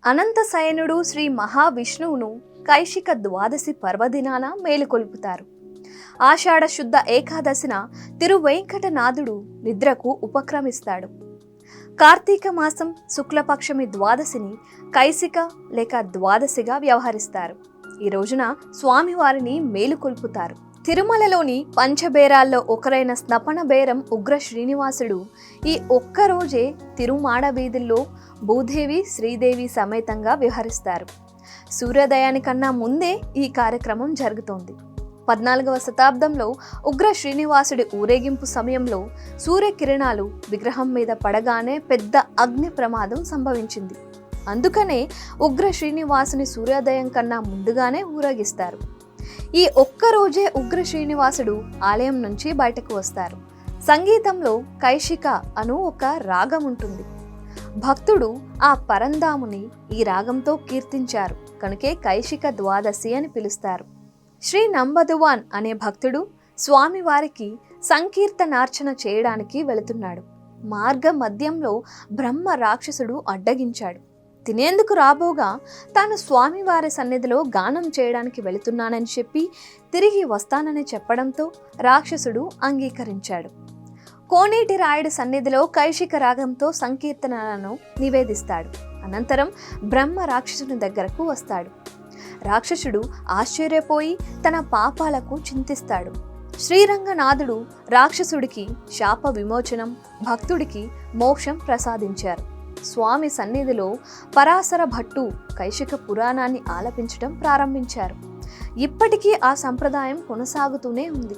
అనంతశయనుడు శ్రీ మహావిష్ణువును కైశిక ద్వాదశి పర్వదినాన మేలుకొల్పుతారు. ఆషాఢ శుద్ధ ఏకాదశిన తిరువెంకటనాథుడు నిద్రకు ఉపక్రమిస్తాడు. కార్తీక మాసం శుక్లపక్షమి ద్వాదశిని కైశిక లేక ద్వాదశిగా వ్యవహరిస్తారు. ఈ రోజున స్వామివారిని మేలుకొల్పుతారు. తిరుమలలోని పంచబేరాల్లో ఒకరైన స్నపన బేరం ఉగ్ర శ్రీనివాసుడు ఈ ఒక్కరోజే తిరుమాడ వీధుల్లో భూదేవి శ్రీదేవి సమేతంగా విహరిస్తారు. సూర్యోదయానికన్నా ముందే ఈ కార్యక్రమం జరుగుతోంది. 14వ శతాబ్దంలో ఉగ్ర శ్రీనివాసుడి ఊరేగింపు సమయంలో సూర్యకిరణాలు విగ్రహం మీద పడగానే పెద్ద అగ్ని ప్రమాదం సంభవించింది. అందుకనే ఉగ్ర శ్రీనివాసుని సూర్యోదయం కన్నా ముందుగానే ఊరేగిస్తారు. ఈ ఒక్కరోజే ఉగ్ర శ్రీనివాసుడు ఆలయం నుంచి బయటకు వస్తారు. సంగీతంలో కైశిక అను ఒక రాగం ఉంటుంది. భక్తుడు ఆ పరంధాముని ఈ రాగంతో కీర్తించారు కనుకే కైశిక ద్వాదశి అని పిలుస్తారు. శ్రీ నంబదువాన్ అనే భక్తుడు స్వామివారికి సంకీర్తనార్చన చేయడానికి వెళుతున్నాడు. మార్గ మధ్యంలో బ్రహ్మ రాక్షసుడు అడ్డగించాడు. తినేందుకు రాబోగా తాను స్వామివారి సన్నిధిలో గానం చేయడానికి వెళుతున్నానని చెప్పి తిరిగి వస్తానని చెప్పడంతో రాక్షసుడు అంగీకరించాడు. కోనేటి రాయుడి సన్నిధిలో కైశిక రాగంతో సంకీర్తనలను నివేదిస్తాడు. అనంతరం బ్రహ్మ రాక్షసుని దగ్గరకు వస్తాడు. రాక్షసుడు ఆశ్చర్యపోయి తన పాపాలకు చింతిస్తాడు. శ్రీరంగనాథుడు రాక్షసుడికి శాప విమోచనం, భక్తుడికి మోక్షం ప్రసాదించారు. స్వామి సన్నిధిలో పరాశర భట్టు కైశిక పురాణాన్ని ఆలపించడం ప్రారంభించారు. ఇప్పటికీ ఆ సంప్రదాయం కొనసాగుతూనే ఉంది.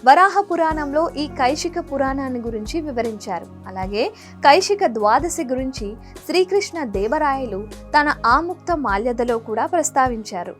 వరాహ పురాణంలో ఈ కైశిక పురాణాన్ని గురించి వివరించారు. అలాగే కైశిక ద్వాదశి గురించి శ్రీకృష్ణ దేవరాయలు తన ఆముక్త మాల్యదలో కూడా ప్రస్తావించారు.